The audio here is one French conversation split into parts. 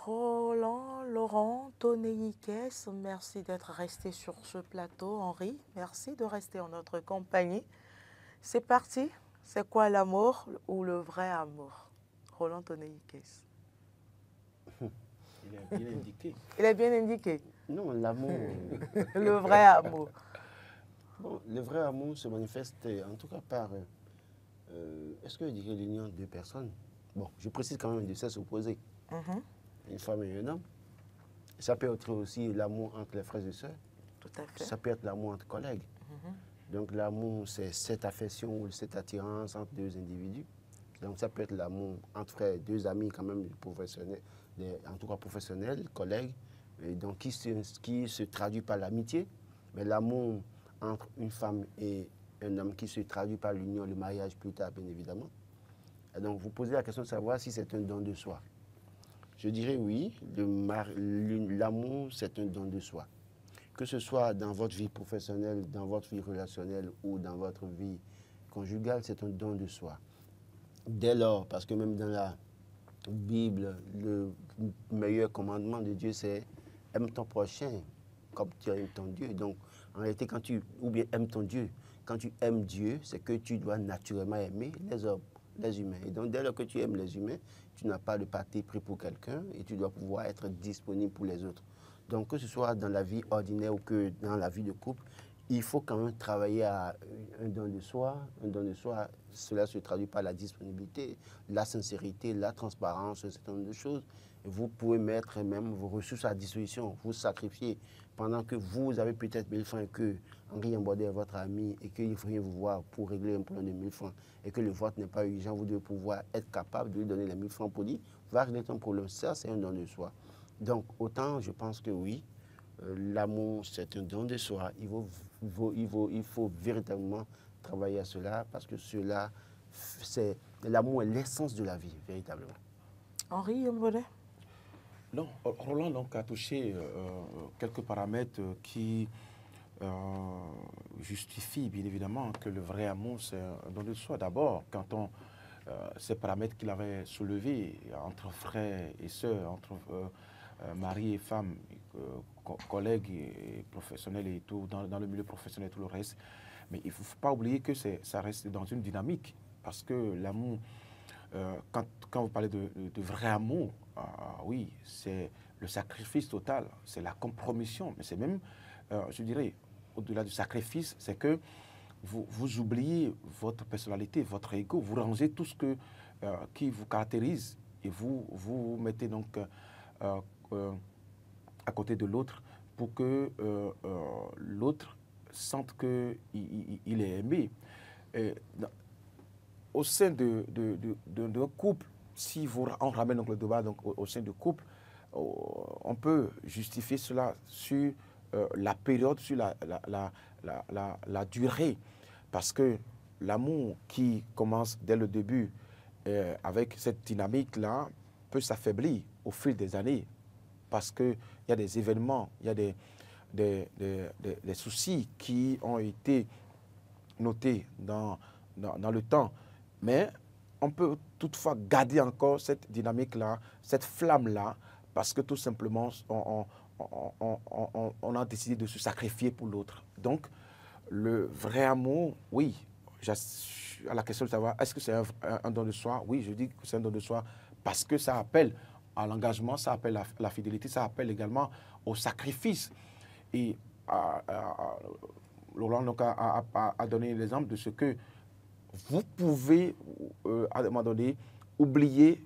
Roland, Laurent, Tonéikès, merci d'être resté sur ce plateau. Henri, merci de rester en notre compagnie. C'est parti. C'est quoi l'amour ou le vrai amour? Roland Tonéikès. Il est bien indiqué. Il est bien indiqué. Non, l'amour. Le vrai amour. Bon, le vrai amour se manifeste en tout cas par. Est-ce que je dirais l'union de deux personnes? Bon, je précise quand même de sexe opposé. Une femme et un homme. Ça peut être aussi l'amour entre les frères et sœurs. Tout à fait. Ça peut être l'amour entre collègues. Donc l'amour, c'est cette affection ou cette attirance entre deux individus. Donc ça peut être l'amour entre frères, deux amis quand même professionnels, en tout cas professionnels, collègues, et donc qui se traduit par l'amitié. Mais l'amour entre une femme et un homme qui se traduit par l'union, le mariage plus tard, bien évidemment. Et donc vous posez la question de savoir si c'est un don de soi. Je dirais oui, l'amour c'est un don de soi. Que ce soit dans votre vie professionnelle, dans votre vie relationnelle ou dans votre vie conjugale, c'est un don de soi. Dès lors, parce que même dans la Bible, le meilleur commandement de Dieu, c'est aime ton prochain comme tu aimes ton Dieu. Donc, en réalité, quand tu, ou bien aime ton Dieu, quand tu aimes Dieu, c'est que tu dois naturellement aimer les hommes, les humains. Et donc, dès lors que tu aimes les humains, tu n'as pas de parti pris pour quelqu'un et tu dois pouvoir être disponible pour les autres. Donc, que ce soit dans la vie ordinaire ou que dans la vie de couple, il faut quand même travailler à un don de soi. Un don de soi, cela se traduit par la disponibilité, la sincérité, la transparence, un certain nombre de choses. Vous pouvez mettre même vos ressources à disposition, vous sacrifier. Pendant que vous avez peut-être 1000 francs et que Henri Mbodé est votre ami et qu'il vient vous voir pour régler un problème de 1000 francs et que le vote n'est pas urgent, vous devez pouvoir être capable de lui donner les 1000 francs pour dire va régler ton problème. Ça, c'est un don de soi. Donc, autant je pense que oui, l'amour, c'est un don de soi. Il faut véritablement travailler à cela parce que cela, l'amour est l'essence de la vie, véritablement. Henri Mbodé. Non, Roland donc, a touché quelques paramètres qui justifient bien évidemment que le vrai amour, c'est un don de soi. D'abord, quand ces paramètres qu'il avait soulevés entre frères et sœurs, entre mari et femme, collègues et professionnels et tout, dans le milieu professionnel et tout le reste. Mais il ne faut pas oublier que ça reste dans une dynamique. Parce que l'amour, quand vous parlez de vrai amour, oui, c'est le sacrifice total, c'est la compromission. Mais c'est même, je dirais, au-delà du sacrifice, c'est que vous oubliez votre personnalité, votre ego, vous rangez tout ce qui vous caractérise et vous mettez donc à côté de l'autre pour que l'autre sente qu'il est aimé. Et au sein d'un couple, si on ramène donc le débat donc, au sein du couple, on peut justifier cela sur la période, sur la durée. Parce que l'amour qui commence dès le début avec cette dynamique-là peut s'affaiblir au fil des années. Parce qu'il y a des événements, il y a des soucis qui ont été notés dans le temps. Mais on peut toutefois garder encore cette dynamique-là, cette flamme-là, parce que tout simplement, on a décidé de se sacrifier pour l'autre. Donc, le vrai amour, oui, à la question de savoir, est-ce que c'est un don de soi? Oui, je dis que c'est un don de soi parce que ça appelle à l'engagement, ça appelle à la fidélité, ça appelle également au sacrifice. Et Laurent donc a donné l'exemple de ce que vous pouvez, à un moment donné, oublier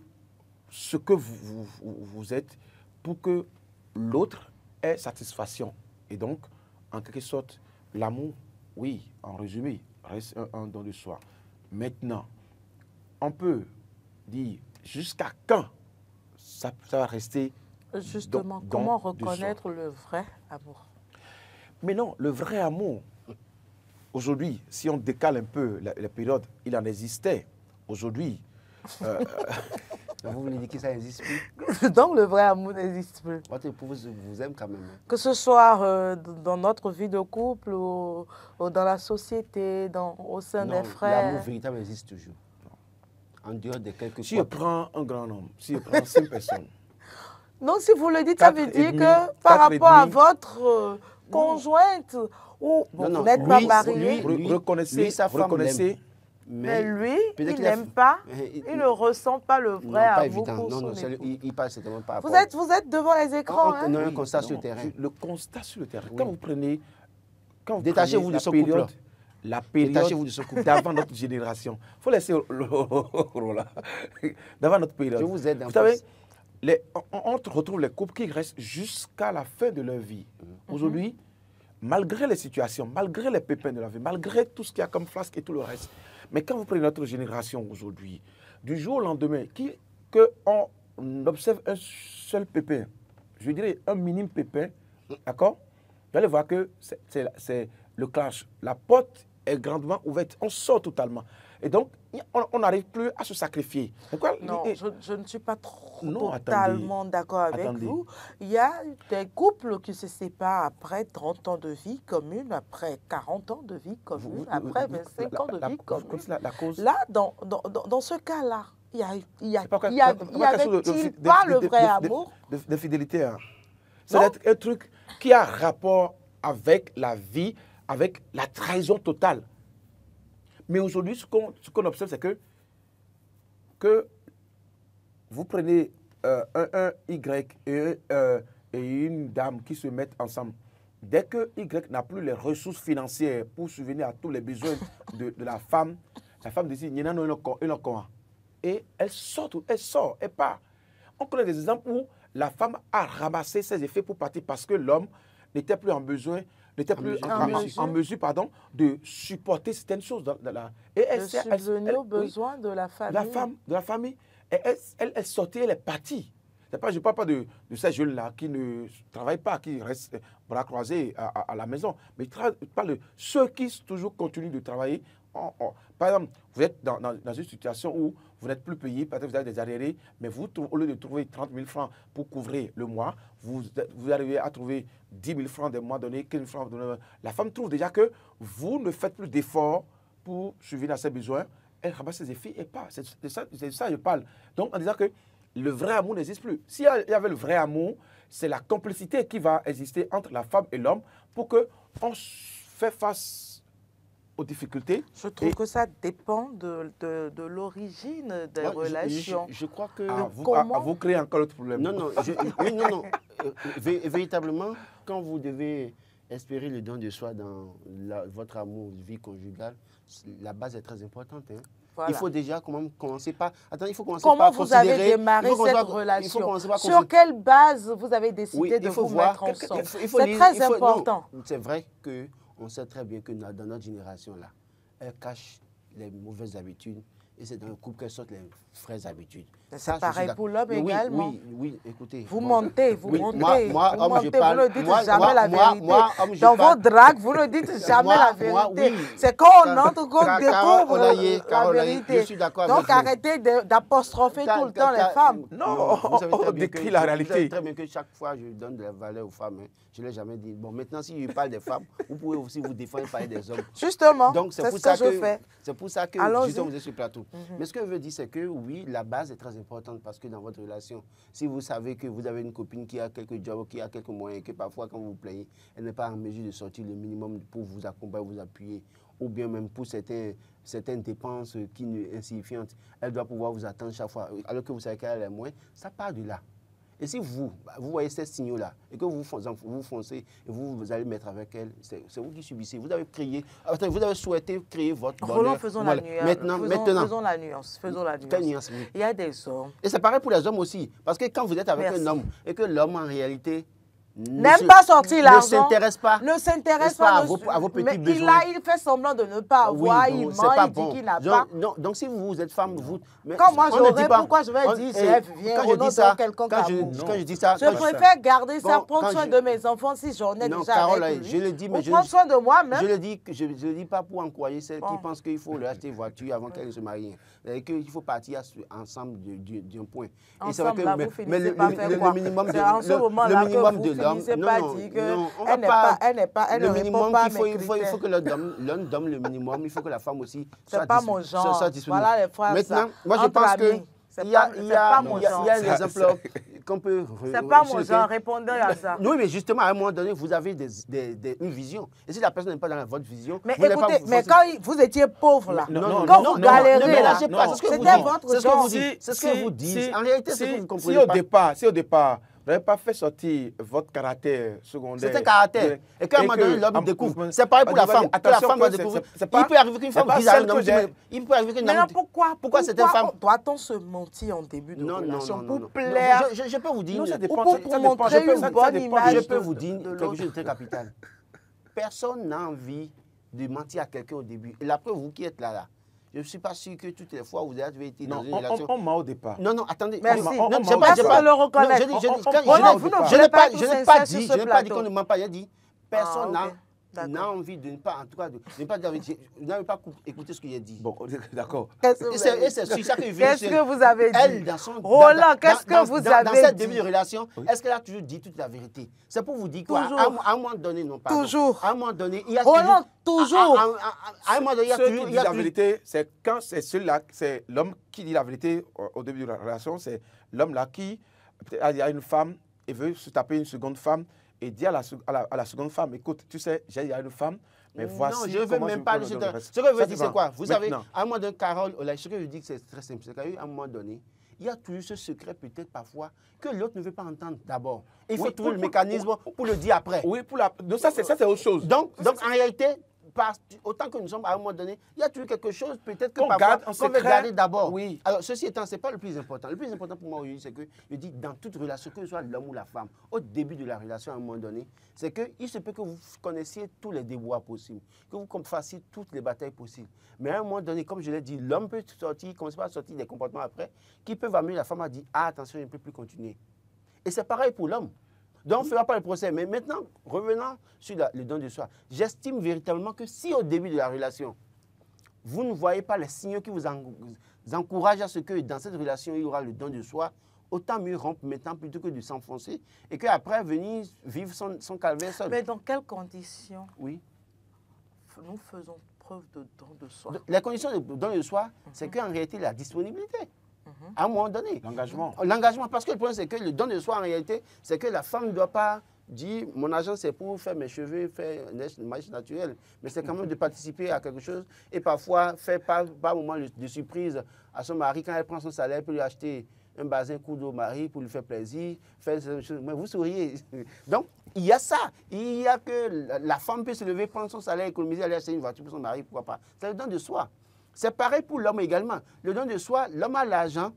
ce que vous êtes pour que l'autre ait satisfaction. Et donc, en quelque sorte, l'amour, oui, en résumé, reste un don de soi. Maintenant, on peut dire jusqu'à quand ça va rester. Justement, comment reconnaître le vrai amour? Mais non, le vrai amour, aujourd'hui, si on décale un peu la période, il en existait. Aujourd'hui. Vous voulez dire que ça n'existe plus? Donc le vrai amour n'existe plus. Votre épouse vous aime quand même. Que ce soit dans notre vie de couple ou dans la société, au sein des frères. L'amour véritable existe toujours. En dehors de quelques Si je prends un grand homme, si je prends 5 personnes, Donc, si vous le dites, ça veut dire que par rapport à votre conjointe, ou bon, vous n'êtes pas marié, reconnaissez, sa femme reconnaissez. mais lui, il n'aime pas, il ne ressent pas le vrai amour pour son époux. Il passe certainement pas. Vous êtes devant les écrans. On a un constat sur le terrain. Le constat sur le terrain. Oui. Quand vous prenez... Détachez-vous de ce couple. La période Détachez-vous de ce couple. d'avant notre génération. Il faut laisser là. D'avant notre période. Je vous aide. Vous savez, on retrouve les couples qui restent jusqu'à la fin de leur vie. Aujourd'hui, malgré les situations, malgré les pépins de la vie, malgré tout ce qu'il y a comme flasque et tout le reste, mais quand vous prenez notre génération aujourd'hui, du jour au lendemain, qu'on observe un seul pépin, je dirais un minime pépin, d'accord? Vous allez voir que c'est le clash. La porte est grandement ouverte, on sort totalement. Et donc, on n'arrive plus à se sacrifier. Non, je ne suis pas Non, totalement d'accord avec vous. Il y a des couples qui se séparent après 30 ans de vie commune, après 40 ans de vie commune, après 25 ans de vie commune. Là, dans ce cas-là, y avait-il pas le vrai amour de fidélité. Hein. C'est un truc qui a rapport avec la vie, avec la trahison totale. Mais aujourd'hui, ce qu'on observe, c'est que vous prenez un Y et une dame qui se mettent ensemble. Dès que Y n'a plus les ressources financières pour subvenir à tous les besoins de la femme décide, et elle sort, elle part. On connaît des exemples où la femme a ramassé ses effets pour partir parce que l'homme n'était plus en mesure de supporter certaines choses. Et elle subvenir aux besoins de la famille. De la famille. Et elle sortait, elle est partie. Je ne parle pas de ces jeunes-là qui ne travaillent pas, qui restent bras croisés à la maison. Mais je parle de ceux qui toujours continuent de travailler. Par exemple, vous êtes dans une situation où vous n'êtes plus payé, peut-être vous avez des arriérés, mais vous, au lieu de trouver 30 000 francs pour couvrir le mois, vous arrivez à trouver 10 000 francs des mois donnés, 15 000 francs donnés. La femme trouve déjà que vous ne faites plus d'efforts pour subvenir à ses besoins. Elle ramasse ses effets et part. C'est ça que je parle. Donc, en disant que le vrai amour n'existe plus. S'il y avait le vrai amour, c'est la complicité qui va exister entre la femme et l'homme pour qu'on fait face aux difficultés. Je trouve que ça dépend de l'origine des relations. Je crois que... Vous créez encore l'autre problème. Non. Véritablement, quand vous devez espérer le don de soi dans votre amour, vie conjugale, la base est très importante. Hein. Voilà. Il faut déjà commencer par... Attends, il faut commencer par considérer... Comment vous avez démarré cette relation? Sur quelle base vous avez décidé de vous mettre ensemble? C'est très important. C'est vrai qu'on sait très bien que dans notre génération-là, elle cache les mauvaises habitudes et c'est dans le couple qu'elles sortent les vraies habitudes. C'est pareil pour l'homme également. Oui, écoutez. Vous montez. Vous ne dites jamais la vérité. Dans vos dragues, vous ne dites jamais la vérité. C'est quand on entre qu'on découvre la vérité. Je suis d'accord. Donc arrêtez d'apostropher tout le temps les femmes. Non, on décrit la réalité. Vous savez très bien que chaque fois je donne de la valeur aux femmes. Je ne l'ai jamais dit. Bon, maintenant, si je parle des femmes, vous pouvez aussi vous défendre par des hommes. Justement, c'est ce que je fais. C'est pour ça que justement vous êtes sur le plateau. Mais ce que je veux dire, c'est que oui, la base est très importante parce que dans votre relation, si vous savez que vous avez une copine qui a quelques jobs, qui a quelques moyens, que parfois quand vous vous plaignez, elle n'est pas en mesure de sortir le minimum pour vous accompagner, vous appuyer, ou bien même pour certaines dépenses qui sont insignifiantes, elle doit pouvoir vous attendre chaque fois, alors que vous savez qu'elle a les moyens, ça part de là. Et si vous voyez ces signaux-là et que vous foncez et vous allez mettre avec elle, c'est vous qui subissez. Vous avez souhaité créer votre bonheur. Roland, faisons la nuance. Maintenant. Faisons la nuance. Quelle nuance? Il y a des hommes. Et c'est pareil pour les hommes aussi. Parce que quand vous êtes avec un homme et que l'homme en réalité n'aime pas sortir l'argent, ne s'intéresse pas à vos petits besoins. Là, il fait semblant de ne pas avoir, il ment, il dit qu'il n'a pas. Donc si vous êtes femme, vous... Quand moi j'aurais, pourquoi je vais dire, chef, viens, au nom de quelqu'un quand je dis ça... Je préfère garder ça, prendre soin de mes enfants si j'en ai déjà avec lui. Je le dis, mais prendre soin de moi-même. Je le dis pas pour encourager celles qui pensent qu'il faut leur acheter une voiture avant qu'elles se marient. Il faut partir ensemble d'un point. Ensemble, là, vous finissez par faire quoi? C'est en ce moment-là que vous finissez par dire qu'elle ne répond pas à mes critères. Il faut que l'homme donne le minimum, il faut que la femme aussi soit pas mon genre. Voilà les phrases. Maintenant, moi je pense qu'il y a un exemple qu'on peut... C'est pas mon genre, répondez à ça. Oui, mais justement, à un moment donné, vous avez une vision. Et si la personne n'est pas dans votre vision... Mais vous n'allez écoutez, pas mais quand vous étiez pauvre là, non, quand non, vous galérez ne là, mélangez pas, c'est ce que vous c'était dites. votre C'est ce que genre. vous dites. C'est ce que vous dites. En réalité, c'est que vous ne comprenez pas. Si au départ, vous n'avez pas fait sortir votre caractère secondaire. C'est un caractère. Et qu'à un moment donné, l'homme découvre. C'est pareil pour la femme. Que la femme va découvrir. Il peut arriver qu'une femme dise à un homme, il peut arriver qu'une Mais femme... pourquoi cette femme... doit-on se mentir en début de relation pour plaire? Je peux vous dire... Non, ça dépend. Pour montrer une bonne image. Je peux vous dire quelque chose de très capital. Personne n'a envie de mentir à quelqu'un au début. Et la preuve, vous qui êtes là, je ne suis pas sûr que toutes les fois vous avez été dans une relation... on ment au départ. Non, attendez. Merci. Je le reconnaître. Je n'ai pas dit qu'on ne ment pas. J'ai dit, personne n'a envie de ne pas, en tout cas, de ne pas dire, vous n'avez pas écouté ce que j'ai dit. Bon, d'accord. Et c'est sur ça que je veux Qu'est-ce que vous avez dit? Elle, Roland, qu'est-ce que vous avez dit? Dans cette début de relation, est-ce qu'elle a toujours dit toute la vérité? C'est pour vous dire qu'à un moment donné, non, pardon. Toujours. À un moment donné, il y a Roland, toujours. À un moment donné, il y a Ceux toujours... qui disent la vérité, c'est quand c'est celui-là, c'est l'homme qui dit la vérité au début de la relation, c'est l'homme-là qui, il y a une femme et veut se taper une seconde femme et dit à la seconde femme, écoute, tu sais, il y a une femme, mais voici... Non, je ne veux même pas... Ce que je veux dire, c'est quoi? Vous savez, à un moment donné, Carole, ce que je dis, c'est très simple. C'est qu'à un moment donné, il y a toujours ce secret, peut-être parfois, que l'autre ne veut pas entendre d'abord. Il faut trouver le mécanisme pour le dire après. Oui, donc ça, c'est autre chose. Donc en réalité, autant que nous sommes à un moment donné, il y a toujours quelque chose, peut-être que qu'on veut garder d'abord. Oui. Alors, ceci étant, ce n'est pas le plus important. Le plus important pour moi aujourd'hui, c'est que je dis dans toute relation, que ce soit l'homme ou la femme, au début de la relation, à un moment donné, c'est qu'il se peut que vous connaissiez tous les déboires possibles, que vous fassiez toutes les batailles possibles. Mais à un moment donné, comme je l'ai dit, l'homme peut sortir, commencer par sortir des comportements après, qui peuvent amener la femme à dire, ah, attention, je ne peux plus continuer. Et c'est pareil pour l'homme. Donc, on ne fera pas le procès. Mais maintenant, revenons sur le don de soi. J'estime véritablement que si au début de la relation, vous ne voyez pas les signaux qui vous encouragent à ce que dans cette relation, il y aura le don de soi, autant mieux rompre maintenant plutôt que de s'enfoncer et qu'après venir vivre son calvaire seul. Mais dans quelles conditions nous faisons preuve de don de soi? Les conditions de don de soi, c'est qu'en réalité, la disponibilité. À un moment donné. L'engagement. L'engagement, parce que le problème, c'est que le don de soi, en réalité, c'est que la femme ne doit pas dire « mon argent, c'est pour faire mes cheveux, faire une marche naturelle ». Mais c'est quand même de participer à quelque chose et parfois faire par moment de surprise à son mari quand elle prend son salaire pour lui acheter un bazin coup d'eau au mari pour lui faire plaisir, faire ces choses. Mais vous souriez. Donc, il y a ça. Il y a que la femme peut se lever, prendre son salaire, économiser, aller acheter une voiture pour son mari, pourquoi pas. C'est le don de soi. C'est pareil pour l'homme également. Le don de soi, l'homme a l'argent,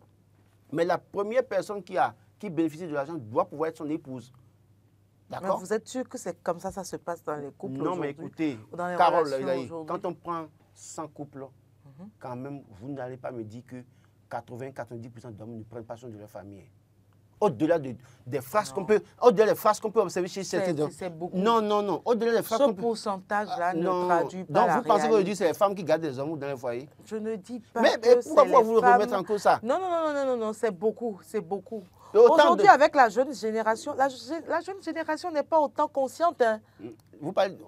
mais la première personne qui bénéficie de l'argent doit pouvoir être son épouse. D'accord? Vous êtes sûr que c'est comme ça se passe dans les couples aujourd'hui? Non, mais écoutez, dans les Carole, quand on prend 100 couples, quand même, vous n'allez pas me dire que 80-90% d'hommes ne prennent pas soin de leur famille. Au-delà des phrases qu'on peut, observer chez certains hommes. C'est beaucoup. Non. Au-delà des phrases ce pourcentage-là ne traduit pas donc, la vous pensez réalité. qu'aujourd'hui, c'est les femmes qui gardent les hommes dans les foyers? Je ne dis pas mais que pourquoi c'est vous les femmes... remettre en cause ça? Non, c'est beaucoup. Aujourd'hui, avec la jeune génération, la jeune génération n'est pas autant consciente. Hein.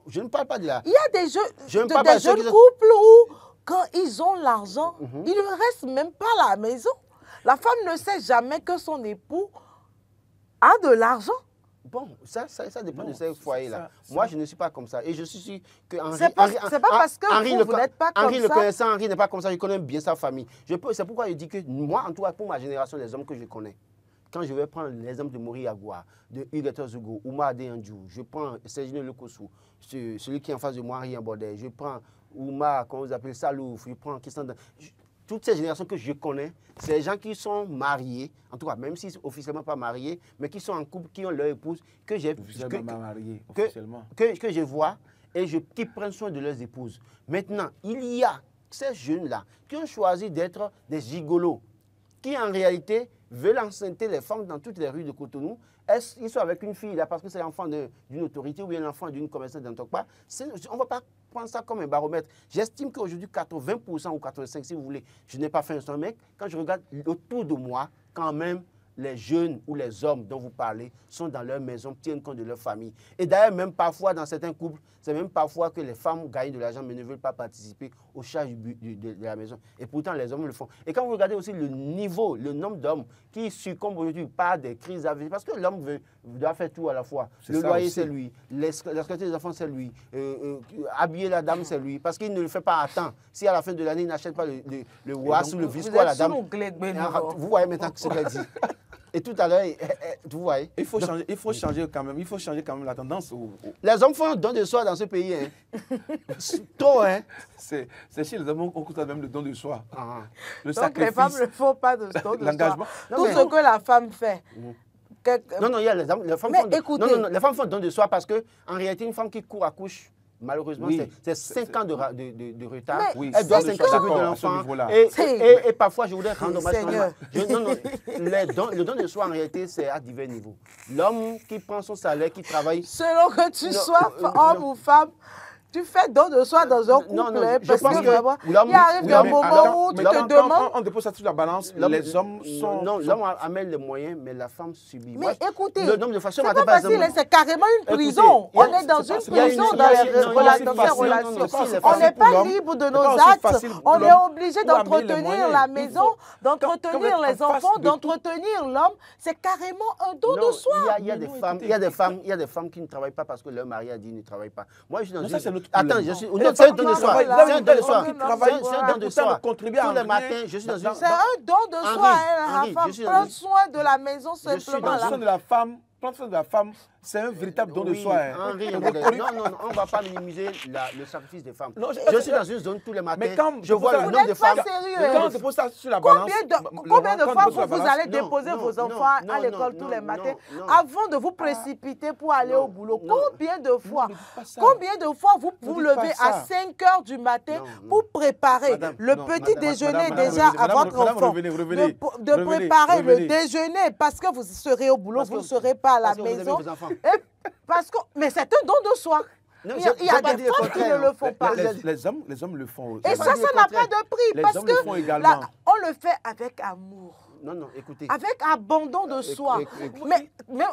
Je ne parle pas de là. Il y a des jeunes couples où, quand ils ont l'argent, ils ne restent même pas à la maison. La femme ne sait jamais que son époux a de l'argent. Bon, ça dépend de ces foyers-là. Moi, je ne suis pas comme ça. Et je suis sûr que Henri... C'est pas parce que vous n'êtes pas comme ça. Henri le connaissant, Henri n'est pas comme ça. Je connais bien sa famille. C'est pourquoi je dis que moi, en tout cas, pour ma génération, les hommes que je connais, quand je vais prendre l'exemple de Mori Agua, de Hugues Zogo, Oumar Adéandjou, je prends Sergino Lekossou, celui qui est en face de moi, Henri Baudet, je prends Oumar, comment vous appelez, Salouf, je prends Christian... Toutes ces générations que je connais, c'est les gens qui sont mariés, en tout cas, même si officiellement pas mariés, mais qui sont en couple, qui ont leur épouse, que je vois et qui prennent soin de leurs épouses. Maintenant, il y a ces jeunes-là qui ont choisi d'être des gigolos, qui en réalité veulent enceinter les femmes dans toutes les rues de Cotonou. Ils sont avec une fille là parce que c'est l'enfant d'une autorité ou bien l'enfant d'une commerçante d'Antokpa. On ne va pas prendre ça comme un baromètre. J'estime qu'aujourd'hui, 80% ou 85%, si vous voulez, je n'ai pas fait un seul mec. Quand je regarde autour de moi, quand même, les jeunes ou les hommes dont vous parlez sont dans leur maison, tiennent compte de leur famille. Et d'ailleurs, même parfois, dans certains couples, c'est même parfois que les femmes gagnent de l'argent mais ne veulent pas participer aux charges de la maison. Et pourtant, les hommes le font. Et quand vous regardez aussi le niveau, le nombre d'hommes qui succombent aujourd'hui par des crises AVC, parce que l'homme doit faire tout à la fois. Le loyer, c'est lui. La sécurité des enfants, c'est lui. Habiller la dame, c'est lui. Parce qu'il ne le fait pas à temps. Si à la fin de l'année, il n'achète pas le WAS ou le Visco à la dame. Vous voyez maintenant ce qu'elle dit. Et tout à l'heure, vous voyez. Il faut changer quand même la tendance. Les hommes font don de soi dans ce pays. Hein. Trop, hein. C'est chez les hommes qu'on coûte même le don de soi. Le donc les femmes ne font pas de don de l'engagement. Soi. Tout ce que la femme fait. Non, il y a les femmes font don de soi parce qu'en réalité, une femme qui court à couche, malheureusement, c'est 5 ans de retard. Oui, elle doit s'occuper de l'enfant. Et parfois, je voudrais rendre hommage. Le don de soi, en réalité, c'est à divers niveaux. L'homme qui prend son salaire, qui travaille... Selon que tu sois homme ou femme, tu fais don de soi dans un couple, parce que vraiment, il arrive un moment où tu te demandes... On dépose ça sur la balance, les hommes sont... Non, l'homme amène les moyens, mais la femme subit. Mais écoutez, c'est pas facile, c'est carrément une prison. On est dans une prison dans ces relations. On n'est pas libre de nos actes. On est obligé d'entretenir la maison, d'entretenir les enfants, d'entretenir l'homme. C'est carrément un don de soi. Il y a des femmes qui ne travaillent pas parce que leur mari a dit ne travaille pas. Moi, je suis dans une... Attends, je suis... C'est un don de soi. C'est un don de soi. C'est un don de soi. Tous les matins, je suis dans une... C'est un don de soi, la femme. Prends soin de la maison simplement. Prends soin de la femme. Prendre soin de la femme, c'est un véritable don de soi. Henri, non, on ne va pas minimiser le sacrifice des femmes. Je suis dans une zone tous les matins. Mais quand je vois le nombre de femmes. Quand on dépose ça sur la balance. Combien de fois vous allez déposer vos enfants à l'école tous les matins avant de vous précipiter pour aller au boulot? Combien de fois vous vous levez à 5 heures du matin pour préparer le petit déjeuner déjà à votre enfant? De préparer le déjeuner parce que vous serez au boulot, vous ne serez pas à la maison. Mais c'est un don de soi. Non, il y a des femmes qui ne le font pas. Les hommes le font aussi. Et ça n'a pas de prix. Parce que on le fait avec amour. Non, écoutez. Avec abandon de soi. Mais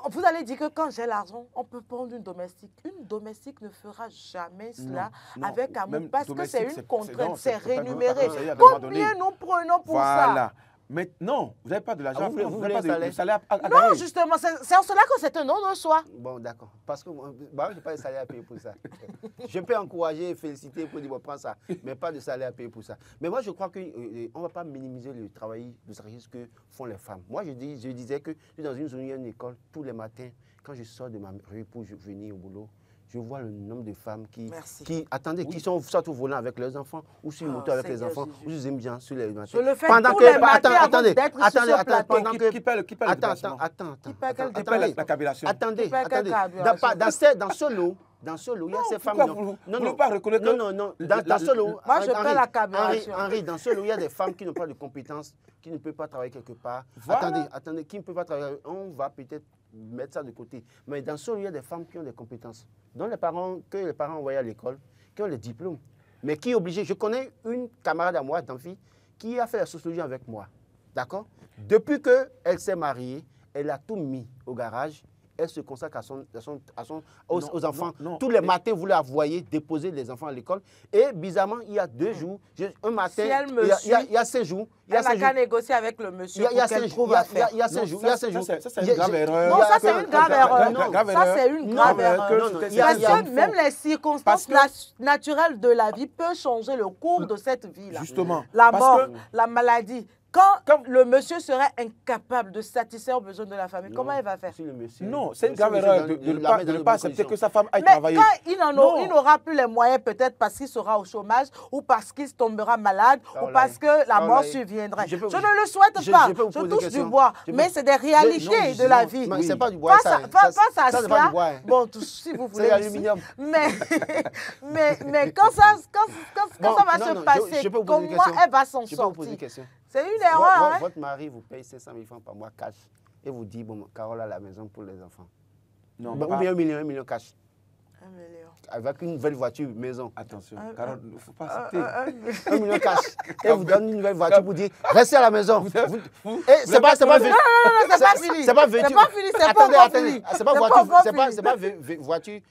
vous allez dire que quand j'ai l'argent, on peut prendre une domestique. Une domestique ne fera jamais cela avec amour parce que c'est une contrainte, c'est rémunéré. Combien nous prenons pour ça? Mais non, vous n'avez pas de l'argent. Vous n'avez pas de salaire à non, gagner. justement, c'est en cela que c'est un don de soi. Bon, d'accord. Parce que moi, je n'ai pas de salaire à payer pour ça. Je peux encourager et féliciter pour dire, bon, prends ça, mais pas de salaire à payer pour ça. Mais moi, je crois qu'on ne va pas minimiser le sacrifice que font les femmes. Moi, je disais que je suis dans une zone où il y a une école tous les matins. Quand je sors de ma rue pour venir au boulot, je vois le nombre de femmes qui sont soit au volant avec leurs enfants, ou sur une moto avec les enfants, ou sur une bien sur les matins. Je le fais tous les matins avant d'être sur ce plateau. Qui paie la cabilation? Attendez. Dans ce lot, il y a ces femmes... Vous ne pas reconnaître... Non. Dans ce lot... Moi, je paie la cabilation. Henri, dans ce lot, il y a des femmes qui n'ont pas de compétences, qui ne peuvent pas travailler quelque part. Attendez, qui ne peuvent pas travailler. On va peut-être mettre ça de côté. Mais dans ce lot, il y a des femmes qui ont des compétences, dont les parents envoyés à l'école, qui ont les diplômes, mais qui est obligée. Je connais une camarade à moi, d'amphi, qui a fait la sociologie avec moi. D'accord? Depuis qu'elle s'est mariée, elle a tout mis au garage. Elle se consacre aux enfants. Tous les matins, vous la voyez déposer les enfants à l'école. Et bizarrement, il y a 2 jours, un matin, il y a 5 jours. Elle n'a qu'à négocier avec le monsieur pour qu'elle trouve à faire. Il y a 5 jours. Ça, c'est une grave erreur. Non, ça, c'est une grave erreur. Ça, c'est une grave erreur. Parce que même les circonstances naturelles de la vie peuvent changer le cours de cette vie-là. Justement. La mort, la maladie. Quand le monsieur serait incapable de satisfaire aux besoins de la famille, comment il va faire? Non, c'est une grave erreur de ne pas accepter que sa femme aille travailler. Mais quand il n'aura plus les moyens, peut-être parce qu'il sera au chômage, ou parce qu'il tombera malade, ou parce que la mort surviendrait. Je ne le souhaite pas. Je touche du bois. Mais c'est des réalités de la vie. C'est pas du bois, ça. Face à cela, bon, si vous voulez. C'est l'aluminium. Mais quand ça va se passer, comment elle va s'en sortir? C'est une erreur. Votre mari vous paye 500 000 francs par mois cash et vous dit, bon, Carole à la maison pour les enfants. Non, ou bien 1 million cash. 1 million. Avec une nouvelle voiture maison. Attention, Carole, il ne faut pas accepter. 1 million cash. Et vous donne une nouvelle voiture pour dire restez à la maison. C'est pas Non, fini. c'est pas fini. C'est pas fini, c'est pas encore fini. C'est pas voiture,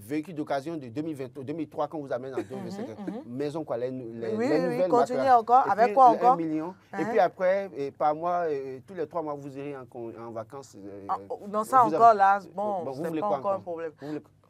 véhicule d'occasion de 2023 qu'on vous amène en 2025. Maison quoi, les nouvelles. Oui, continuez encore. Avec quoi encore? 1 million. Et puis après, par mois, tous les 3 mois, vous irez en vacances. Non, ça encore là, bon, vous c'est voulez pas quoi encore un encore? problème.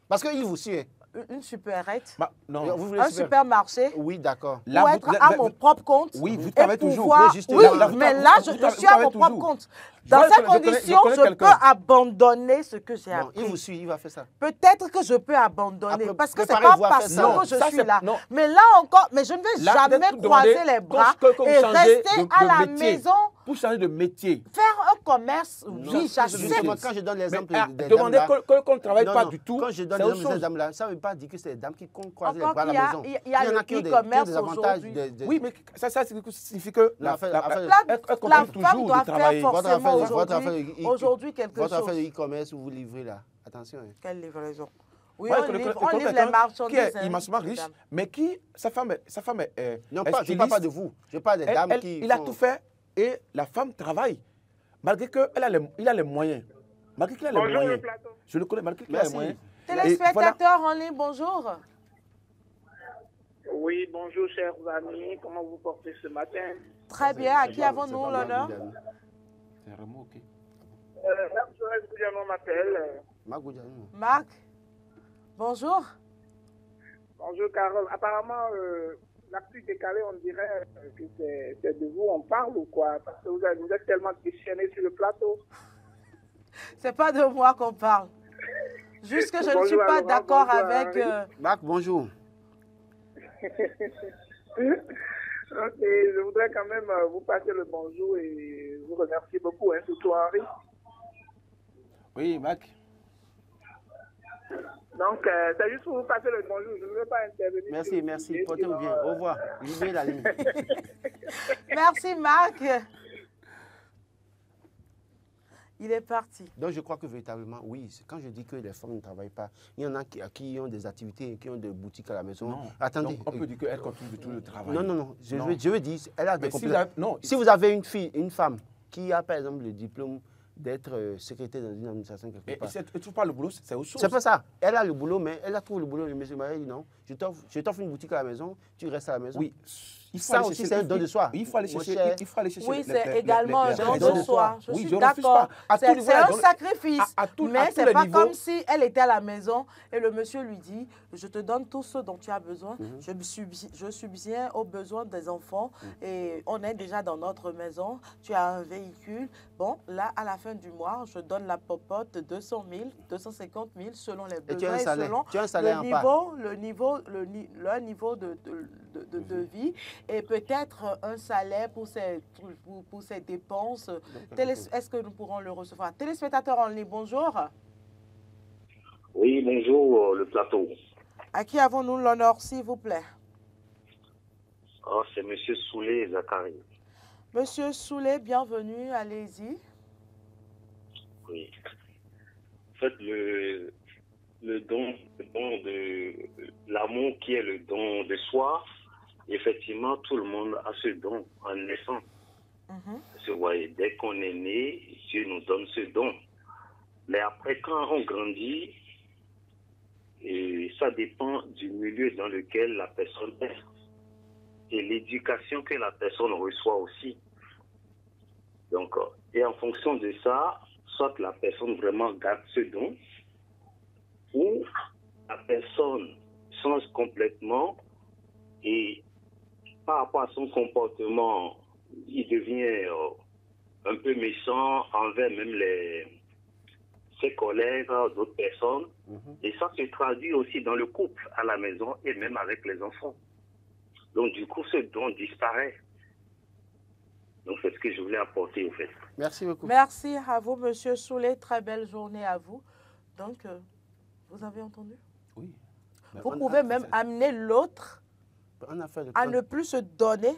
Parce qu'il vous suit. Une supérette, Non. un supermarché, Oui, d'accord. pour être à mon propre compte. Oui, vous et travaillez toujours. pouvoir- justement. Oui, Là, mais là, je suis à mon propre compte. Dans ces conditions, je peux abandonner ce que j'ai Bon, appris. il vous suit, il va faire ça. Peut-être que je peux abandonner Après, parce que c'est préparez-vous pas à faire parce ça. que je Ça, suis c'est- là. non. Mais là encore, mais je ne vais Là, jamais peut-être croiser demander les bras quand vous et changez rester de à la métier. maison, Pour changer de métier. faire un commerce. Oui, j'accepte. Justement, quand je donne l'exemple des Demandez dames qu'on ne travaille là, pas non, du tout. quand je donne c'est autre l'exemple de ces chose. dames-là, ça ne veut pas dire que c'est des dames qui croisent les Encore bras à la qu'il y a- maison. il y a le qui ont e-commerce des avantages. aujourd'hui. Oui, mais ça signifie que La elle La continue femme toujours doit de travailler. faire Votre affaire- forcément votre affaire- aujourd'hui quelque Votre affaire de chose. e-commerce où vous livrez là. Attention. Hein. Quelle livraison? Oui, Moi, on je connais livre quelqu'un les marchandises. qui est hein, immensément riche, madame. mais qui, sa femme est Non, est je ne parle pas styliste. de vous. Je parle des dames qui. Il a font- tout fait et la femme travaille. Malgré qu'il a les moyens. Malgré qu'il a les Bonjour le moyens. plateau. Je le connais, malgré qu'il a les Merci. moyens. Téléspectateurs en ligne, bonjour. Oui, bonjour chers amis, comment vous portez ce matin? Très bien, à qui C'est pas avons-nous mal, l'honneur? Goudani. C'est vraiment OK. Marc Joël Goudiano m'appelle. Marc Goudani. Marc, bonjour. Bonjour Carole. Apparemment, l'actu décalée, on dirait que c'est de vous on parle ou quoi? Parce que vous êtes tellement déchaînés sur le plateau. C'est pas de moi qu'on parle. Juste que je ne suis Bonjour, pas Laurent, d'accord bonjour, avec... Henri. Marc, bonjour. Ok, je voudrais quand même vous passer le bonjour et vous remercier beaucoup, hein, surtout Henri. Oui, Mac. Donc, c'est juste pour vous passer le bonjour, je ne veux pas intervenir. Merci, merci. Portez-vous bien. Au revoir. Libérez la ligne. Merci Marc. Il est parti. Donc, je crois que véritablement, oui, quand je dis que les femmes ne travaillent pas, il y en a qui ont des activités, qui ont des boutiques à la maison. Non. Attendez. Donc, on peut dire qu'elle continue de tout le travail. Non, non, non. Je Non. veux dire, elle a des Mais si compétences. non, Si vous avez une femme qui a, par exemple, le diplôme d'être secrétaire dans une administration quelque et part. tu ne trouves pas le boulot, c'est autre chose. C'est pas ça. Elle a le boulot, mais elle a trouvé le boulot. Le monsieur Marie dit non, je t'offre une boutique à la maison, tu restes à la maison. Oui. Ça aussi, c'est un don de soi. Il faut aller Mon chercher. cher. Il faut aller chercher Oui, c'est également un don raisons de de soi. Je Oui, suis je refuse d'accord. pas. À tous les C'est niveaux, un dans le- sacrifice. à tous Mais les c'est pas niveaux. comme si elle était à la maison et le monsieur lui dit je te donne tout ce dont tu as besoin. Je subviens aux besoins des enfants et on est déjà dans notre maison. Tu as un véhicule. Bon, là, à la fin du mois, je donne la popote de 200 000, 250 000 selon les besoins. Et tu as un salaire. Selon Tu as un salaire en part. le niveau de vie et peut-être un salaire pour ses dépenses. Est-ce que nous pourrons le recevoir? Téléspectateur en ligne, bonjour. Oui, bonjour, le plateau. À qui avons-nous l'honneur, s'il vous plaît? Oh, c'est M. Soulé Zakari. Monsieur Soulé, bienvenue, allez-y. Oui. En fait, le don de l'amour qui est le don de soi, effectivement, tout le monde a ce don en naissant. Parce que, vous voyez, dès qu'on est né, Dieu nous donne ce don. Mais après, quand on grandit, et ça dépend du milieu dans lequel la personne est. Et l'éducation que la personne reçoit aussi. Donc, et en fonction de ça, soit la personne vraiment garde ce don, ou la personne change complètement et par rapport à son comportement, il devient un peu méchant envers même ses collègues, d'autres personnes. Et ça se traduit aussi dans le couple, à la maison et même avec les enfants. Donc du coup, ce don disparaît. Donc c'est ce que je voulais apporter au fait. Merci beaucoup. Merci à vous, monsieur Soulé. Très belle journée à vous. Donc, vous avez entendu? Oui. Vous pouvez même amener l'autre à ne plus se donner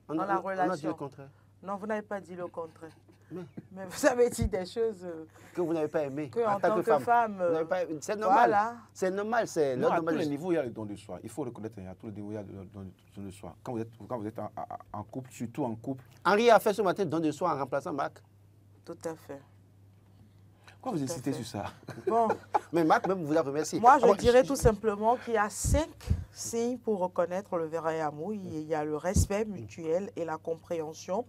dans la relation. On a dit le contraire. Non, vous n'avez pas dit le contraire. Mais vous avez dit des choses Que vous n'avez pas aimé que en tant que femme. C'est normal. Voilà. C'est normal. C'est Non, à tous normal. les niveaux, il y a le don de soi. Il faut reconnaître, à tous les niveaux, il y a le don de soi. Quand vous êtes en couple, surtout en couple. Henri a fait ce matin don de soi en remplaçant Marc. Tout à fait. Pourquoi vous Tout à insistez fait. sur ça? Bon, Mais Marc même vous a remercié. moi, je Ah bon, dirais tout simplement qu'il y a 5 signes pour reconnaître le vrai amour. Il y a le respect mutuel et la compréhension.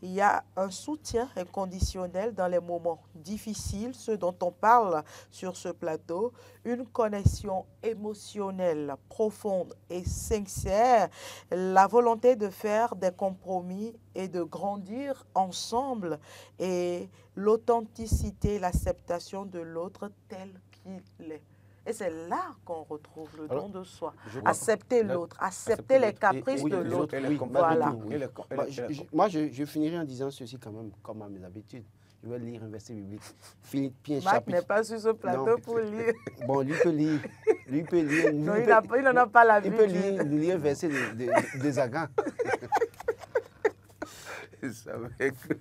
Il y a un soutien inconditionnel dans les moments difficiles, ceux dont on parle sur ce plateau. Une connexion émotionnelle profonde et sincère. La volonté de faire des compromis et de grandir ensemble. Et l'authenticité, l'acceptation de l'autre tel qu'il est. Et c'est là qu'on retrouve le don de soi. je crois- Accepter l'autre, accepter les caprices de l'autre. oui, Voilà. Moi, je finirai en disant ceci quand même, comme à mes habitudes. Je vais lire un verset biblique. Philippiens Marc n'est chapitre... pas sur ce plateau Non. pour lire. Bon, lui peut lire. Lui peut lire. Non, il n'en a pas Il peut l'habitude. lire un verset de Zagan.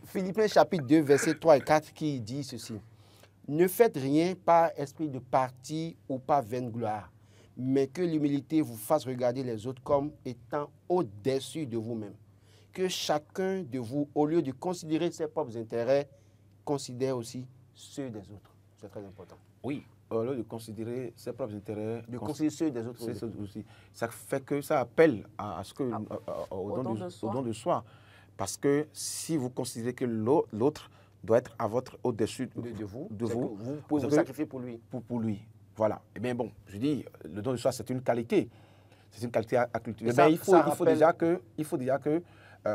Philippiens chapitre 2, versets 3 et 4 qui dit ceci. Ne faites rien par esprit de parti ou par vaine gloire, mais que l'humilité vous fasse regarder les autres comme étant au-dessus de vous-même. Que chacun de vous, au lieu de considérer ses propres intérêts, considère aussi ceux des autres. C'est très important. Oui, au lieu de considérer ses propres intérêts, De considérer ceux des autres. c'est aussi. Ça fait que ça appelle à ce que, au don de soi. Parce que si vous considérez que l'autre doit être au-dessus De vous. de C'est vous, que vous pouvez vous savez, sacrifier pour lui. pour lui. Voilà. Eh bien bon, je dis, le don de soi, c'est une qualité. C'est une qualité à cultiver. Mais ça- Mais il faut rappelle- déjà que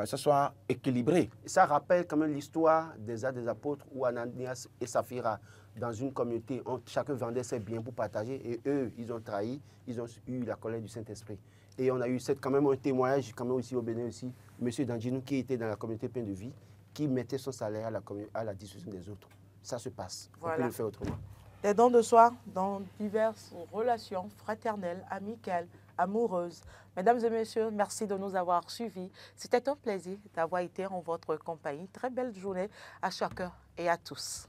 ça soit équilibré. Ça rappelle quand même l'histoire des Actes des Apôtres où Ananias et Saphira, dans une communauté, chacun vendait ses biens pour partager et eux, ils ont trahi, ils ont eu la colère du Saint-Esprit. Et on a eu quand même un témoignage, quand même aussi au Bénin aussi, M. Danginou qui était dans la communauté Pain de Vie, qui mettait son salaire à la discussion des autres. Ça se passe. On Voilà. peut le faire autrement. Des dons de soi dans diverses relations fraternelles, amicales, amoureuses. Mesdames et messieurs, merci de nous avoir suivis. C'était un plaisir d'avoir été en votre compagnie. Très belle journée à chacun et à tous.